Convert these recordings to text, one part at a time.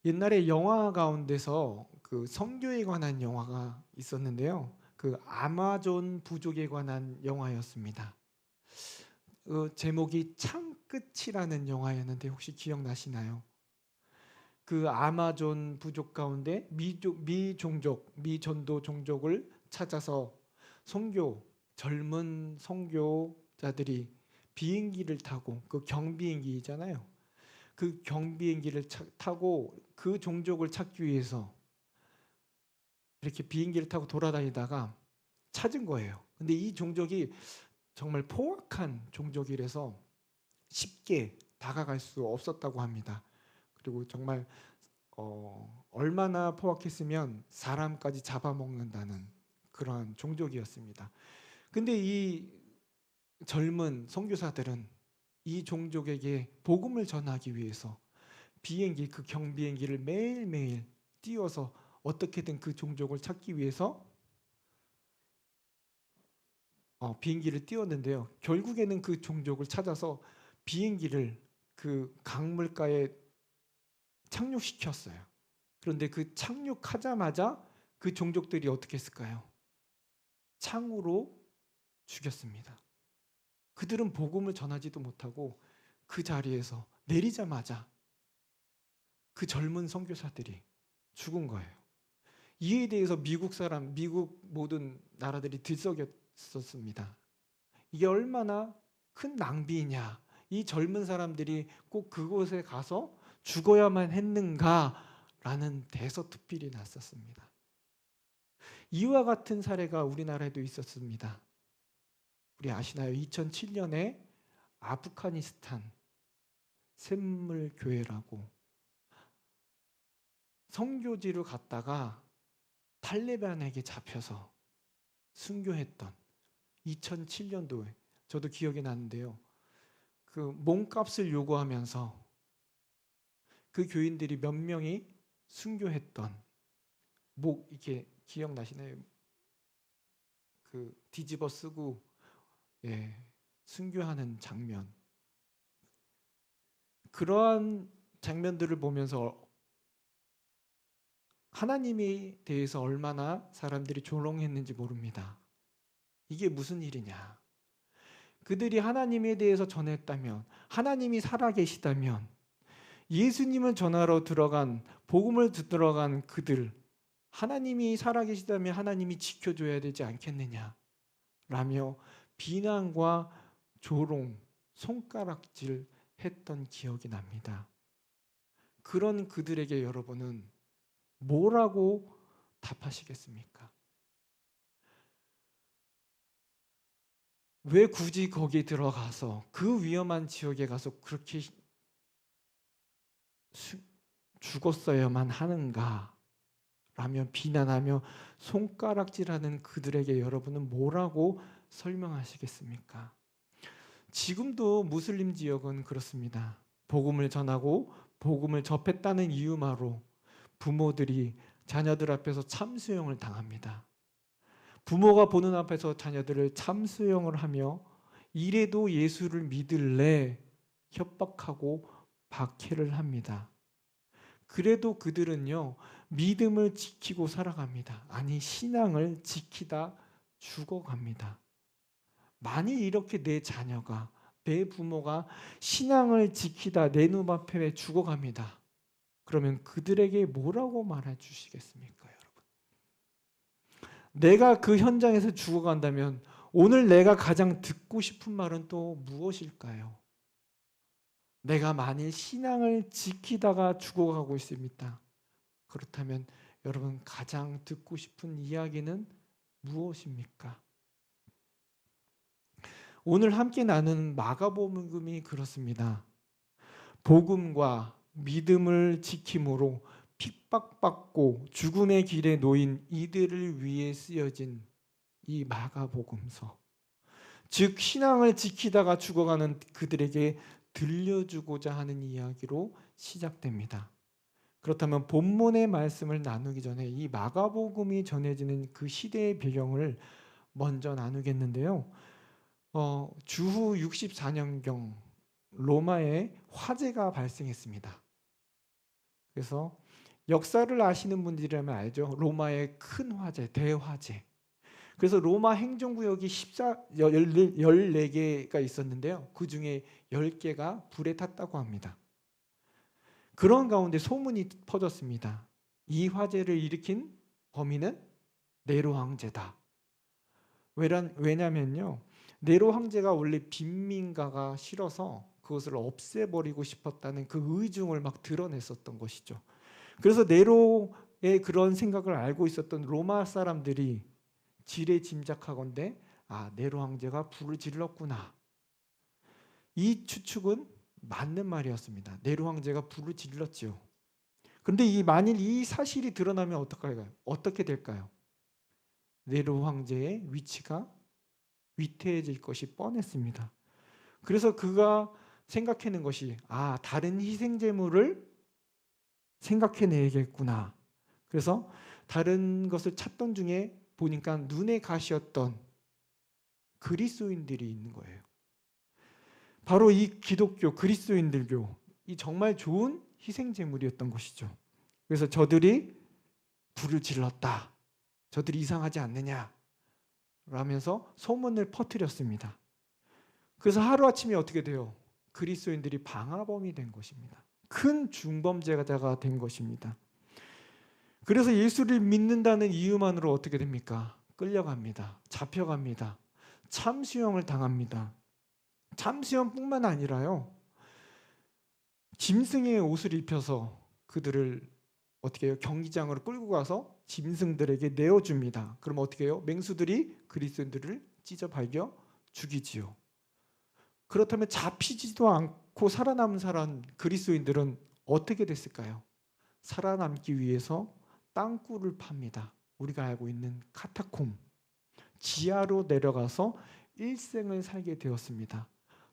옛날에 영화 가운데서 그 선교에 관한 영화가 있었는데요. 그 아마존 부족에 관한 영화였습니다. 제목이 창끝이라는 영화였는데 혹시 기억나시나요? 그 아마존 부족 가운데 미전도 종족을 찾아서 젊은 선교자들이 비행기를 타고, 그 경비행기잖아요. 그 경비행기를 타고 그 종족을 찾기 위해서 이렇게 비행기를 타고 돌아다니다가 찾은 거예요. 근데 이 종족이 정말 포악한 종족이라서 쉽게 다가갈 수 없었다고 합니다. 그리고 정말 얼마나 포악했으면 사람까지 잡아먹는다는 그러한 종족이었습니다. 근데 이 젊은 선교사들은 이 종족에게 복음을 전하기 위해서 그 경비행기를 매일매일 띄워서 어떻게든 그 종족을 찾기 위해서 비행기를 띄웠는데요. 결국에는 그 종족을 찾아서 비행기를 그 강물가에 착륙시켰어요. 그런데 그 착륙하자마자 그 종족들이 어떻게 했을까요? 창으로 죽였습니다. 그들은 복음을 전하지도 못하고 그 자리에서 내리자마자 그 젊은 선교사들이 죽은 거예요. 이에 대해서 미국 모든 나라들이 들썩였었습니다. 이게 얼마나 큰 낭비냐. 이 젊은 사람들이 꼭 그곳에 가서 죽어야만 했는가라는 대서특필이 났었습니다. 이와 같은 사례가 우리나라에도 있었습니다. 우리 아시나요? 2007년에 아프가니스탄 샘물교회라고 선교지로 갔다가 탈레반에게 잡혀서 순교했던 2007년도에 저도 기억이 나는데요. 그 몸값을 요구하면서 그 교인들이 몇 명이 순교했던 이렇게 기억나시나요? 그 뒤집어 쓰고 순교하는 장면. 그러한 장면들을 보면서 하나님에 대해서 얼마나 사람들이 조롱했는지 모릅니다. 이게 무슨 일이냐? 그들이 하나님에 대해서 전했다면, 하나님이 살아계시다면, 예수님을 전하러 들어간, 복음을 들어간 그들, 하나님이 살아계시다면 하나님이 지켜줘야 되지 않겠느냐? 라며 비난과 조롱, 손가락질 했던 기억이 납니다. 그런 그들에게 여러분은 뭐라고 답하시겠습니까? 왜 굳이 거기 들어가서 그 위험한 지역에 가서 그렇게 죽었어야만 하는가? 라며 비난하며 손가락질하는 그들에게 여러분은 뭐라고 설명하시겠습니까? 지금도 무슬림 지역은 그렇습니다. 복음을 전하고 복음을 접했다는 이유만으로 부모들이 자녀들 앞에서 참수형을 당합니다. 부모가 보는 앞에서 자녀들을 참수형을 하며 이래도 예수를 믿을래 협박하고 박해를 합니다. 그래도 그들은요, 믿음을 지키고 살아갑니다. 아니, 신앙을 지키다 죽어갑니다. 만일 이렇게 내 자녀가, 내 부모가 신앙을 지키다 내 눈앞에 죽어갑니다. 그러면 그들에게 뭐라고 말해 주시겠습니까, 여러분? 내가 그 현장에서 죽어간다면 오늘 내가 가장 듣고 싶은 말은 또 무엇일까요? 내가 만일 신앙을 지키다가 죽어가고 있습니다. 그렇다면 여러분 가장 듣고 싶은 이야기는 무엇입니까? 오늘 함께 나누는 마가복음이 그렇습니다. 복음과 믿음을 지킴으로 핍박받고 죽음의 길에 놓인 이들을 위해 쓰여진 이 마가복음서. 즉 신앙을 지키다가 죽어가는 그들에게 들려주고자 하는 이야기로 시작됩니다. 그렇다면 본문의 말씀을 나누기 전에 이 마가복음이 전해지는 그 시대의 배경을 먼저 나누겠는데요. 주후 64년경 로마에 화재가 발생했습니다. 그래서 역사를 아시는 분들이라면 알죠. 로마의 큰 화재, 대화재. 그래서 로마 행정구역이 14개가 있었는데요. 그중에 10개가 불에 탔다고 합니다. 그런 가운데 소문이 퍼졌습니다. 이 화재를 일으킨 범인은 네로 황제다. 왜냐면요. 네로 황제가 원래 빈민가가 싫어서 그것을 없애버리고 싶었다는 그 의중을 막 드러냈었던 것이죠. 그래서 네로의 그런 생각을 알고 있었던 로마 사람들이 지레짐작하건대 네로 황제가 불을 질렀구나. 이 추측은 맞는 말이었습니다. 네로 황제가 불을 질렀지요. 그런데 만일 이 사실이 드러나면 어떻게 될까요? 네로 황제의 위치가 위태해질 것이 뻔했습니다. 그래서 그가 생각해낸 것이 다른 희생제물을 생각해내야겠구나. 그래서 다른 것을 찾던 중에 보니까 눈에 가시였던 그리스도인들이 있는 거예요. 바로 이 기독교 그리스도인들교, 이 정말 좋은 희생제물이었던 것이죠. 그래서 저들이 불을 질렀다. 저들이 이상하지 않느냐 라면서 소문을 퍼뜨렸습니다. 그래서 하루아침에 어떻게 돼요? 그리스도인들이 방화범이 된 것입니다. 큰 중범죄자가 된 것입니다. 그래서 예수를 믿는다는 이유만으로 어떻게 됩니까? 끌려갑니다. 잡혀갑니다. 참수형을 당합니다. 참수형뿐만 아니라요. 짐승의 옷을 입혀서 그들을 어떻게 해요? 경기장으로 끌고 가서 짐승들에게 내어줍니다. 그럼 어떻게 해요? 맹수들이 그리스도인들을 찢어 발겨 죽이지요. 그렇다면 잡히지도 않고 살아남은 사람 그리스도인들은 어떻게 됐을까요? 살아남기 위해서 땅굴을 팝니다. 우리가 알고 있는 카타콤, 지하로 내려가서 일생을 살게 되었습니다.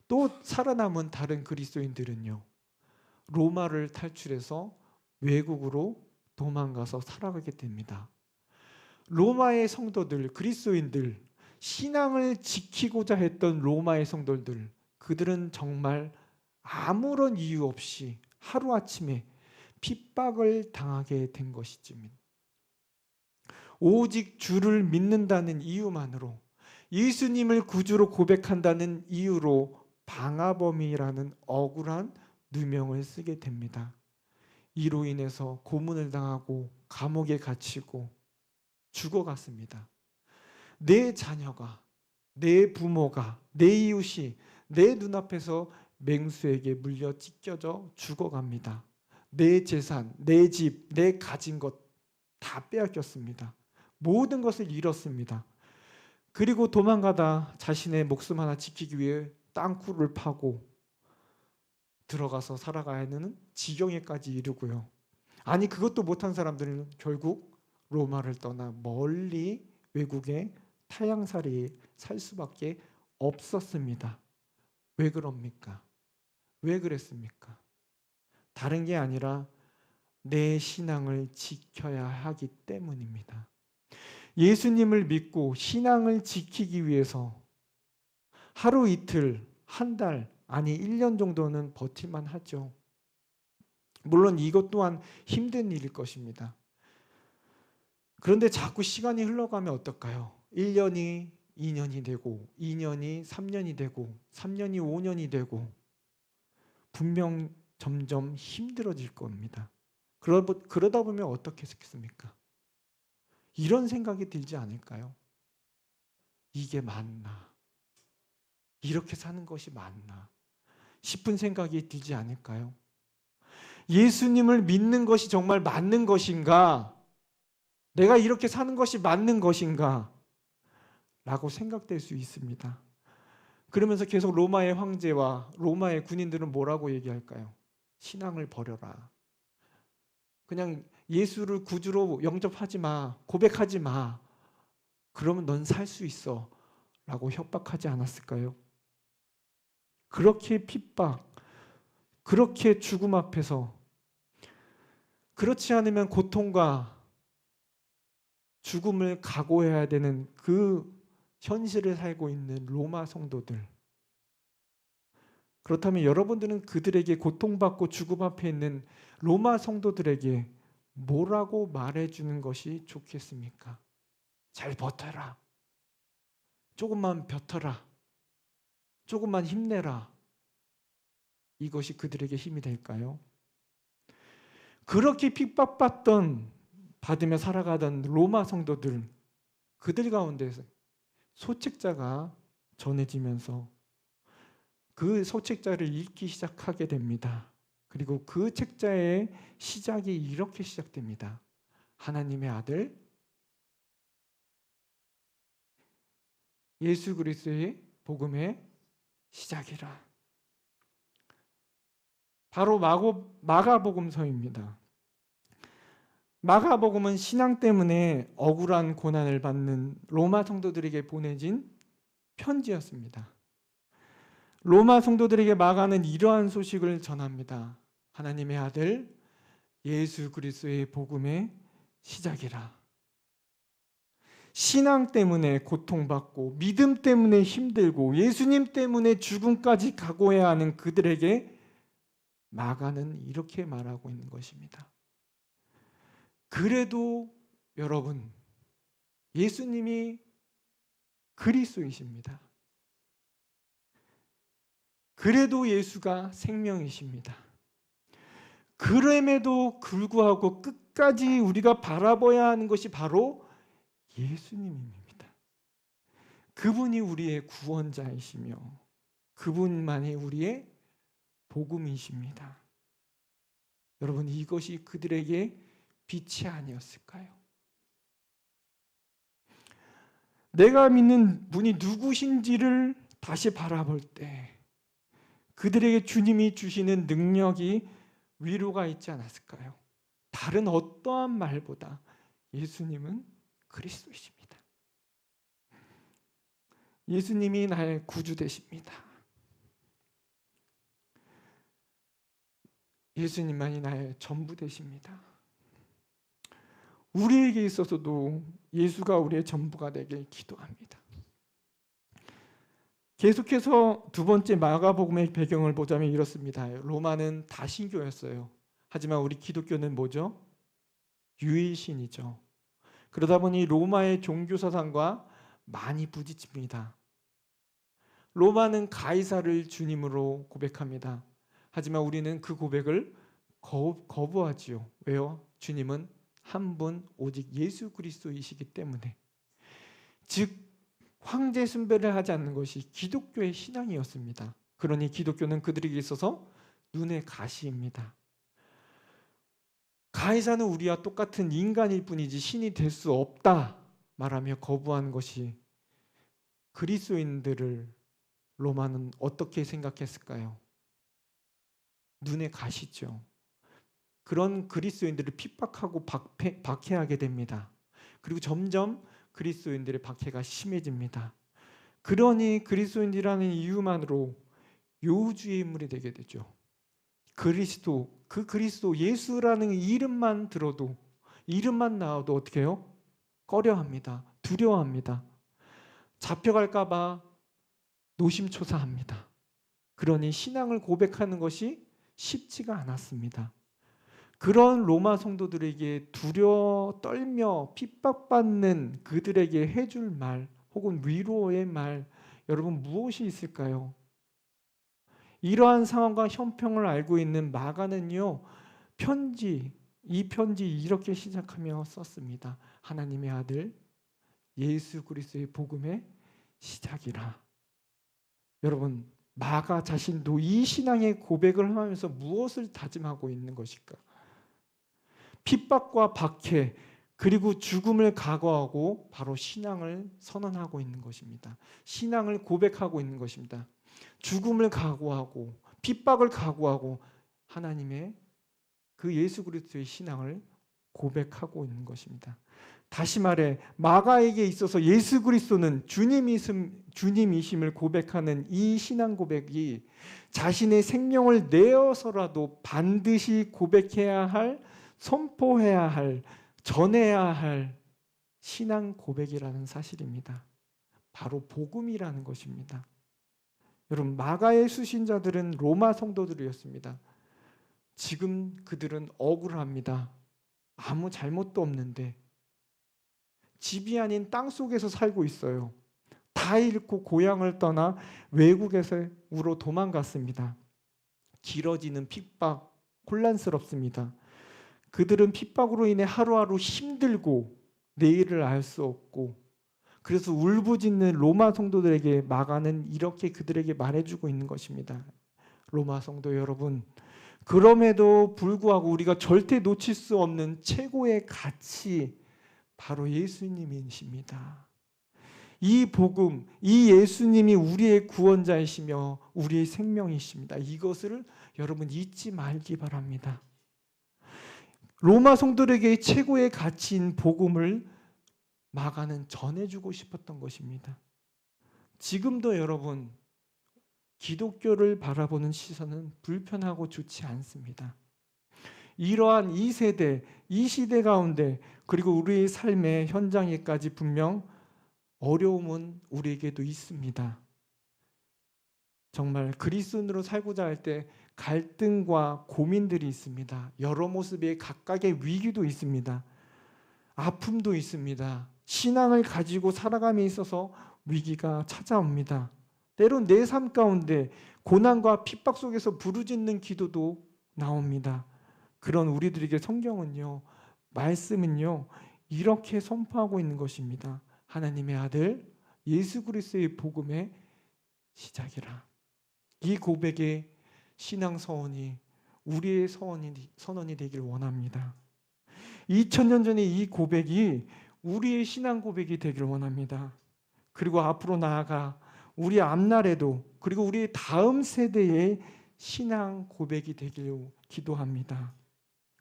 또 살아남은 다른 그리스도인들은요, 로마를 탈출해서 외국으로 도망가서 살아가게 됩니다. 로마의 성도들, 그리스도인들, 신앙을 지키고자 했던 로마의 성도들, 그들은 정말 아무런 이유 없이 하루아침에 핍박을 당하게 된 것이지만 오직 주를 믿는다는 이유만으로, 예수님을 구주로 고백한다는 이유로 방화범이라는 억울한 누명을 쓰게 됩니다. 이로 인해서 고문을 당하고 감옥에 갇히고 죽어갔습니다. 내 자녀가, 내 부모가, 내 이웃이 내 눈앞에서 맹수에게 물려 찢겨져 죽어갑니다. 내 재산, 내 집, 내 가진 것 다 빼앗겼습니다. 모든 것을 잃었습니다. 그리고 도망가다 자신의 목숨 하나 지키기 위해 땅굴을 파고 들어가서 살아가야 하는 지경에까지 이르고요. 아니 그것도 못한 사람들은 결국 로마를 떠나 멀리 외국의 타향살이에 살 수밖에 없었습니다. 왜 그럽니까? 왜 그랬습니까? 다른 게 아니라 내 신앙을 지켜야 하기 때문입니다. 예수님을 믿고 신앙을 지키기 위해서 하루 이틀, 한 달, 아니 1년 정도는 버틸만 하죠. 물론 이것 또한 힘든 일일 것입니다. 그런데 자꾸 시간이 흘러가면 어떨까요? 1년이 2년이 되고 2년이 3년이 되고 3년이 5년이 되고 분명 점점 힘들어질 겁니다. 그러다 보면 어떻게 했겠습니까? 이런 생각이 들지 않을까요? 이게 맞나? 이렇게 사는 것이 맞나? 싶은 생각이 들지 않을까요? 예수님을 믿는 것이 정말 맞는 것인가? 내가 이렇게 사는 것이 맞는 것인가? 라고 생각될 수 있습니다. 그러면서 계속 로마의 황제와 로마의 군인들은 뭐라고 얘기할까요? 신앙을 버려라. 그냥 예수를 구주로 영접하지 마. 고백하지 마. 그러면 넌 살 수 있어. 라고 협박하지 않았을까요? 그렇게 핍박, 그렇게 죽음 앞에서, 그렇지 않으면 고통과 죽음을 각오해야 되는 그 현실을 살고 있는 로마 성도들. 그렇다면 여러분들은 그들에게 고통받고 죽음 앞에 있는 로마 성도들에게 뭐라고 말해주는 것이 좋겠습니까? 잘 버텨라. 조금만 버텨라. 조금만 힘내라. 이것이 그들에게 힘이 될까요? 그렇게 받으며 살아가던 로마 성도들, 그들 가운데서 소책자가 전해지면서 그 소책자를 읽기 시작하게 됩니다. 그리고 그 책자의 시작이 이렇게 시작됩니다. 하나님의 아들 예수 그리스도의 복음의 시작이라. 바로 마가복음서입니다. 마가복음은 신앙 때문에 억울한 고난을 받는 로마 성도들에게 보내진 편지였습니다. 로마 성도들에게 마가는 이러한 소식을 전합니다. 하나님의 아들 예수 그리스도의 복음의 시작이라. 신앙 때문에 고통받고 믿음 때문에 힘들고 예수님 때문에 죽음까지 각오해야 하는 그들에게 마가는 이렇게 말하고 있는 것입니다. 그래도 여러분, 예수님이 그리스도이십니다. 그래도 예수가 생명이십니다. 그럼에도 불구하고 끝까지 우리가 바라봐야 하는 것이 바로 예수님입니다. 그분이 우리의 구원자이시며 그분만이 우리의 복음이십니다. 여러분, 이것이 그들에게 빛이 아니었을까요? 내가 믿는 분이 누구신지를 다시 바라볼 때 그들에게 주님이 주시는 능력이 위로가 있지 않았을까요? 다른 어떠한 말보다 예수님은 그리스도이십니다. 예수님이 나의 구주 되십니다. 예수님만이 나의 전부 되십니다. 우리에게 있어서도 예수가 우리의 전부가 되길 기도합니다. 계속해서 두 번째 마가복음의 배경을 보자면 이렇습니다. 로마는 다신교였어요. 하지만 우리 기독교는 뭐죠? 유일신이죠. 그러다 보니 로마의 종교사상과 많이 부딪힙니다. 로마는 가이사를 주님으로 고백합니다. 하지만 우리는 그 고백을 거부하지요. 왜요? 주님은 한 분 오직 예수 그리스도이시기 때문에. 즉 황제 숭배를 하지 않는 것이 기독교의 신앙이었습니다. 그러니 기독교는 그들에게 있어서 눈의 가시입니다. 가이사는 우리와 똑같은 인간일 뿐이지 신이 될 수 없다 말하며 거부하는 것이 그리스도인들을 로마는 어떻게 생각했을까요? 눈에 가시죠. 그런 그리스도인들을 핍박하고 박해하게 됩니다. 그리고 점점 그리스도인들의 박해가 심해집니다. 그러니 그리스도인이라는 이유만으로 요주의 인물이 되게 되죠. 그 그리스도 예수라는 이름만 들어도, 이름만 나와도 어떻게 해요? 꺼려합니다. 두려워합니다. 잡혀갈까 봐 노심초사합니다. 그러니 신앙을 고백하는 것이 쉽지가 않았습니다. 그런 로마 성도들에게 떨며 핍박받는 그들에게 해줄 말 혹은 위로의 말, 여러분 무엇이 있을까요? 이러한 상황과 형평을 알고 있는 마가는요, 이 편지 이렇게 시작하며 썼습니다. 하나님의 아들 예수 그리스도의 복음의 시작이라. 여러분, 마가 자신도 이 신앙의 고백을 하면서 무엇을 다짐하고 있는 것일까? 핍박과 박해 그리고 죽음을 각오하고 바로 신앙을 선언하고 있는 것입니다. 신앙을 고백하고 있는 것입니다. 죽음을 각오하고 핍박을 각오하고 하나님의 그 예수 그리스도의 신앙을 고백하고 있는 것입니다. 다시 말해 마가에게 있어서 예수 그리스도는 주님이심을 고백하는 이 신앙 고백이 자신의 생명을 내어서라도 반드시 고백해야 할, 선포해야 할, 전해야 할 신앙 고백이라는 사실입니다. 바로 복음이라는 것입니다. 여러분, 마가의 수신자들은 로마 성도들이었습니다. 지금 그들은 억울합니다. 아무 잘못도 없는데 집이 아닌 땅 속에서 살고 있어요. 다 잃고 고향을 떠나 외국에서로 도망갔습니다. 길어지는 핍박, 혼란스럽습니다. 그들은 핍박으로 인해 하루하루 힘들고 내일을 알 수 없고, 그래서 울부짖는 로마 성도들에게 마가는 이렇게 그들에게 말해주고 있는 것입니다. 로마 성도 여러분, 그럼에도 불구하고 우리가 절대 놓칠 수 없는 최고의 가치, 바로 예수님이십니다. 이 복음, 이 예수님이 우리의 구원자이시며 우리의 생명이십니다. 이것을 여러분 잊지 말기 바랍니다. 로마 성도들에게 최고의 가치인 복음을 마가는 전해주고 싶었던 것입니다. 지금도 여러분, 기독교를 바라보는 시선은 불편하고 좋지 않습니다. 이러한 이 세대, 이 시대 가운데, 그리고 우리의 삶의 현장에까지 분명 어려움은 우리에게도 있습니다. 정말 그리스도인으로 살고자 할 때 갈등과 고민들이 있습니다. 여러 모습의 각각의 위기도 있습니다. 아픔도 있습니다. 신앙을 가지고 살아감에 있어서 위기가 찾아옵니다. 때론 내 삶 가운데 고난과 핍박 속에서 부르짖는 기도도 나옵니다. 그런 우리들에게 성경은요, 말씀은요, 이렇게 선포하고 있는 것입니다. 하나님의 아들 예수 그리스도의 복음의 시작이라. 이 고백의 신앙 서원이 우리의 선언이 되길 원합니다. 2000년 전에 이 고백이 우리의 신앙 고백이 되길 원합니다. 그리고 앞으로 나아가 우리 앞날에도, 그리고 우리 다음 세대의 신앙 고백이 되길 기도합니다.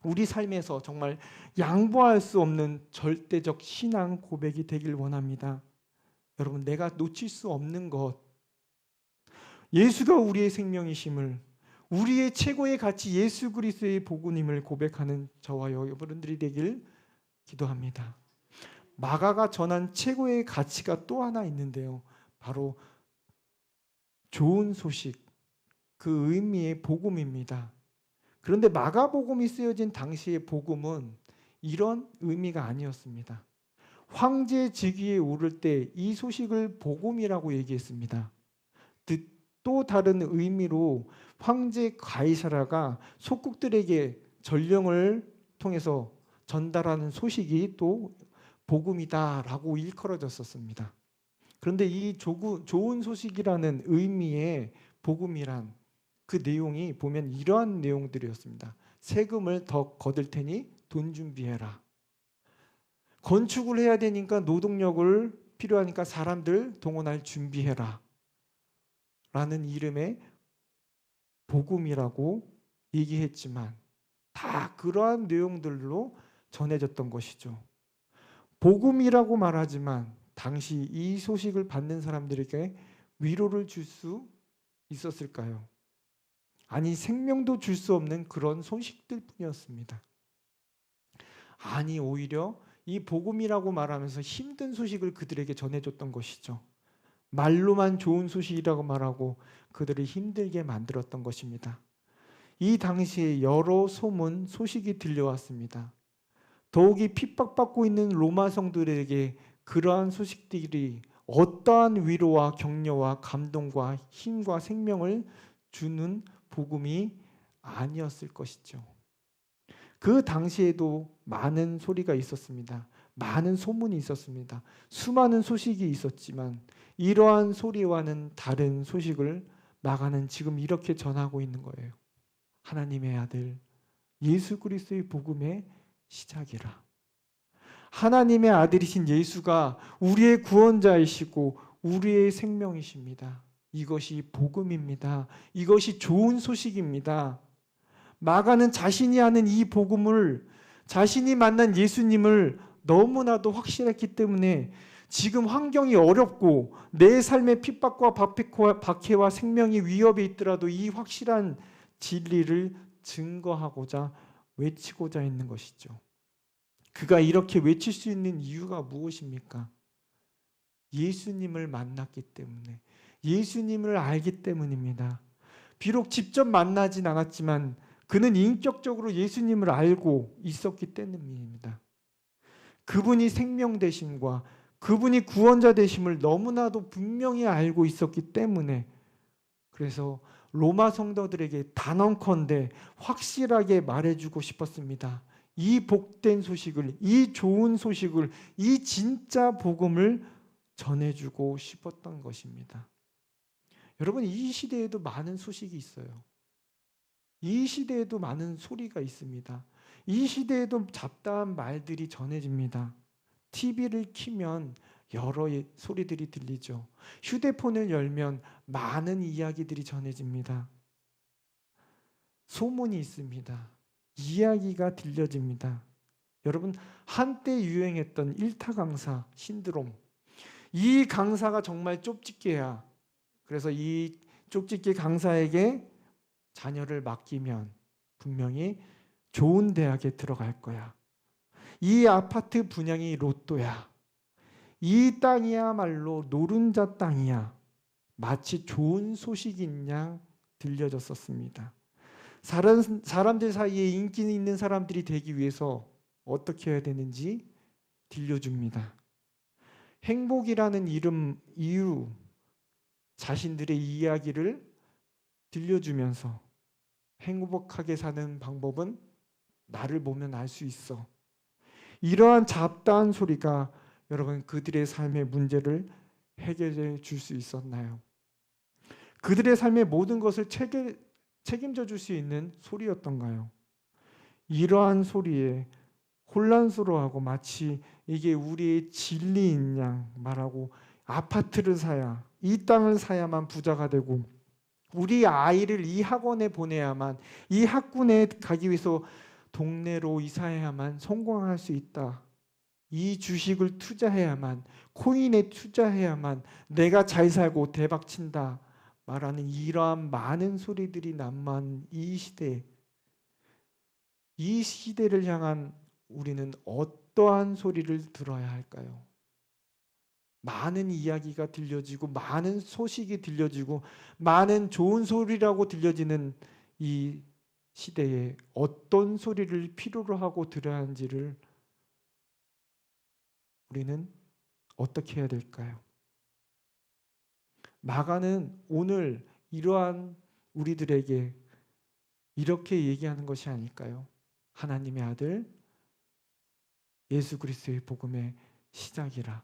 우리 삶에서 정말 양보할 수 없는 절대적 신앙 고백이 되길 원합니다. 여러분, 내가 놓칠 수 없는 것, 예수가 우리의 생명이심을, 우리의 최고의 가치 예수 그리스도의 복음임을 고백하는 저와 여러분들이 되길 기도합니다. 마가가 전한 최고의 가치가 또 하나 있는데요, 바로 좋은 소식, 그 의미의 복음입니다. 그런데 마가복음이 쓰여진 당시의 복음은 이런 의미가 아니었습니다. 황제 즉위에 오를 때 이 소식을 복음이라고 얘기했습니다. 또 다른 의미로 황제 가이사라가 속국들에게 전령을 통해서 전달하는 소식이 또 복음이다라고 일컬어졌었습니다. 그런데 이 좋은 소식이라는 의미의 복음이란 그 내용이 보면 이러한 내용들이었습니다. 세금을 더 거둘 테니 돈 준비해라. 건축을 해야 되니까 노동력을 필요하니까 사람들 동원할 준비해라. 라는 이름의 복음이라고 얘기했지만 다 그러한 내용들로 전해졌던 것이죠. 복음이라고 말하지만 당시 이 소식을 받는 사람들에게 위로를 줄 수 있었을까요? 아니, 생명도 줄 수 없는 그런 소식들 뿐이었습니다. 아니, 오히려 이 복음이라고 말하면서 힘든 소식을 그들에게 전해줬던 것이죠. 말로만 좋은 소식이라고 말하고 그들을 힘들게 만들었던 것입니다. 이 당시에 여러 소문, 소식이 들려왔습니다. 더욱이 핍박받고 있는 로마 성도들에게 그러한 소식들이 어떠한 위로와 격려와 감동과 힘과 생명을 주는 복음이 아니었을 것이죠. 그 당시에도 많은 소리가 있었습니다. 많은 소문이 있었습니다. 수많은 소식이 있었지만 이러한 소리와는 다른 소식을 마가는 지금 이렇게 전하고 있는 거예요. 하나님의 아들 예수 그리스도의 복음의 시작이라. 하나님의 아들이신 예수가 우리의 구원자이시고 우리의 생명이십니다. 이것이 복음입니다. 이것이 좋은 소식입니다. 마가는 자신이 아는 이 복음을, 자신이 만난 예수님을 너무나도 확실했기 때문에 지금 환경이 어렵고 내 삶의 핍박과 박해와 생명이 위협에 있더라도 이 확실한 진리를 증거하고자 외치고자 했는 것이죠. 그가 이렇게 외칠 수 있는 이유가 무엇입니까? 예수님을 만났기 때문에, 예수님을 알기 때문입니다. 비록 직접 만나진 않았지만 그는 인격적으로 예수님을 알고 있었기 때문입니다. 그분이 생명 되심과 그분이 구원자 되심을 너무나도 분명히 알고 있었기 때문에, 그래서 로마 성도들에게 단언컨대 확실하게 말해주고 싶었습니다. 이 복된 소식을, 이 좋은 소식을, 이 진짜 복음을 전해주고 싶었던 것입니다. 여러분, 이 시대에도 많은 소식이 있어요. 이 시대에도 많은 소리가 있습니다. 이 시대에도 잡다한 말들이 전해집니다. TV를 켜면 여러 소리들이 들리죠. 휴대폰을 열면 많은 이야기들이 전해집니다. 소문이 있습니다. 이야기가 들려집니다. 여러분, 한때 유행했던 일타 강사 신드롬, 이 강사가 정말 쪽집게야. 그래서 이 쪽집게 강사에게 자녀를 맡기면 분명히 좋은 대학에 들어갈 거야. 이 아파트 분양이 로또야. 이 땅이야말로 노른자 땅이야. 마치 좋은 소식인 양 들려졌었습니다. 사람들 사이에 인기 있는 사람들이 되기 위해서 어떻게 해야 되는지 들려줍니다. 행복이라는 이유 자신들의 이야기를 들려주면서 행복하게 사는 방법은 나를 보면 알 수 있어. 이러한 잡다한 소리가 여러분 그들의 삶의 문제를 해결해 줄 수 있었나요? 그들의 삶의 모든 것을 책임져 줄 수 있는 소리였던가요? 이러한 소리에 혼란스러워하고 마치 이게 우리의 진리인 양 말하고 아파트를 사야, 이 땅을 사야만 부자가 되고 우리 아이를 이 학원에 보내야만, 이 학군에 가기 위해서 동네로 이사해야만 성공할 수 있다. 이 주식을 투자해야만, 코인에 투자해야만 내가 잘 살고 대박 친다 말하는 이러한 많은 소리들이 난무한 이 시대, 이 시대를 향한 우리는 어떠한 소리를 들어야 할까요? 많은 이야기가 들려지고 많은 소식이 들려지고 많은 좋은 소리라고 들려지는 이 시대에 어떤 소리를 필요로 하고 들어야 하는지를 우리는 어떻게 해야 될까요? 마가는 오늘 이러한 우리들에게 이렇게 얘기하는 것이 아닐까요? 하나님의 아들 예수 그리스도의 복음의 시작이라.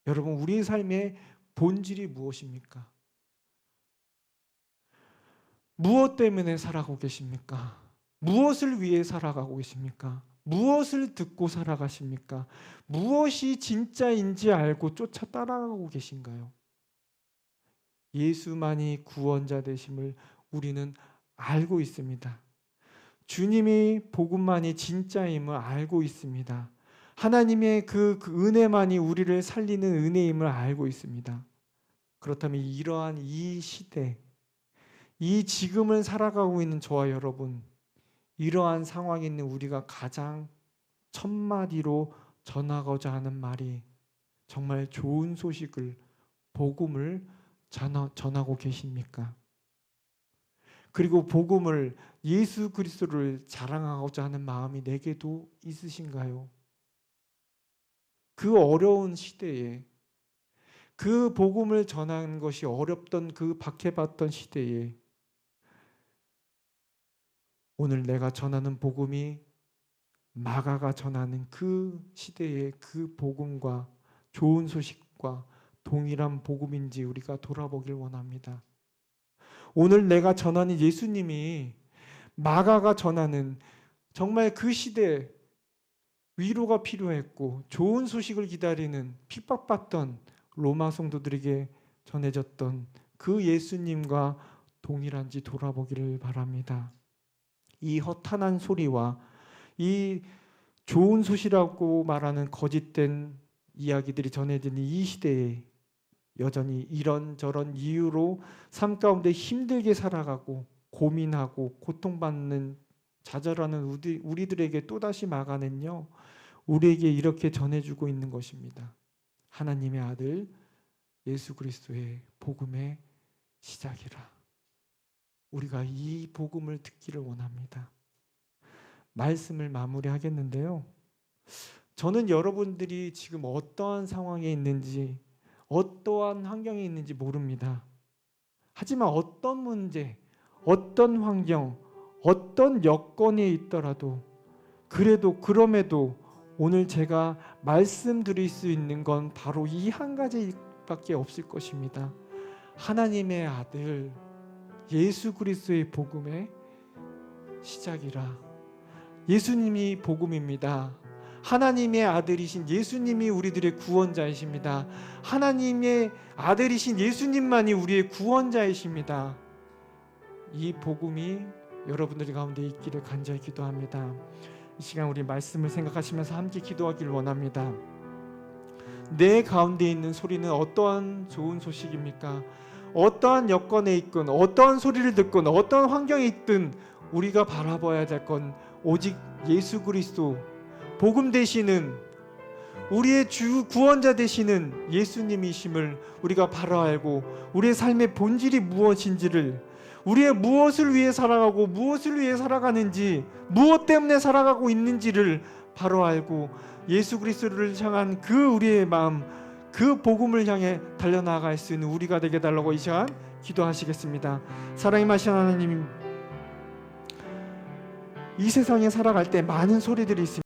여러분, 우리의 삶의 본질이 무엇입니까? 무엇 때문에 살아가고 계십니까? 무엇을 위해 살아가고 계십니까? 무엇을 듣고 살아가십니까? 무엇이 진짜인지 알고 쫓아 따라가고 계신가요? 예수만이 구원자 되심을 우리는 알고 있습니다. 주님이 복음만이 진짜임을 알고 있습니다. 하나님의 그 은혜만이 우리를 살리는 은혜임을 알고 있습니다. 그렇다면 이러한 이 시대, 이 지금을 살아가고 있는 저와 여러분, 이러한 상황에 있는 우리가 가장 첫마디로 전하고자 하는 말이 정말 좋은 소식을, 복음을 전하고 계십니까? 그리고 복음을, 예수 그리스도를 자랑하고자 하는 마음이 내게도 있으신가요? 그 어려운 시대에, 그 복음을 전하는 것이 어렵던 그 박해받던 시대에 오늘 내가 전하는 복음이 마가가 전하는 그 시대의 그 복음과 좋은 소식과 동일한 복음인지 우리가 돌아보길 원합니다. 오늘 내가 전하는 예수님이 마가가 전하는 정말 그 시대에 위로가 필요했고 좋은 소식을 기다리는 핍박받던 로마 성도들에게 전해졌던 그 예수님과 동일한지 돌아보기를 바랍니다. 이 허탄한 소리와 이 좋은 소식이라고 말하는 거짓된 이야기들이 전해지는 이 시대에 여전히 이런저런 이유로 삶 가운데 힘들게 살아가고 고민하고 고통받는 좌절하는 우리들에게 또다시 마가는요, 우리에게 이렇게 전해주고 있는 것입니다. 하나님의 아들 예수 그리스도의 복음의 시작이라. 우리가 이 복음을 듣기를 원합니다. 말씀을 마무리하겠는데요. 저는 여러분들이 지금 어떠한 상황에 있는지, 어떠한 환경에 있는지 모릅니다. 하지만 어떤 문제, 어떤 환경, 어떤 여건에 있더라도 그럼에도 오늘 제가 말씀드릴 수 있는 건 바로 이 한 가지밖에 없을 것입니다. 하나님의 아들 예수 그리스도의 복음의 시작이라. 예수님이 복음입니다. 하나님의 아들이신 예수님이 우리들의 구원자이십니다. 하나님의 아들이신 예수님만이 우리의 구원자이십니다. 이 복음이 여러분들 가운데 있기를 간절히 기도합니다. 이 시간 우리 말씀을 생각하시면서 함께 기도하길 원합니다. 내 가운데 있는 소리는 어떠한 좋은 소식입니까? 어떠한 여건에 있건, 어떠한 소리를 듣건, 어떠한 환경에 있든 우리가 바라봐야 될 건 오직 예수 그리스도, 복음 되시는 우리의 주 구원자 되시는 예수님이심을 우리가 바로 알고, 우리의 삶의 본질이 무엇인지를, 우리의 무엇을 위해 살아가고 무엇을 위해 살아가는지, 무엇 때문에 살아가고 있는지를 바로 알고 예수 그리스도를 향한 그 우리의 마음, 그 복음을 향해 달려나갈 수 있는 우리가 되게 달라고 이 시간 기도하시겠습니다. 사랑의 마신 하나님, 이 세상에 살아갈 때 많은 소리들이 있습니다.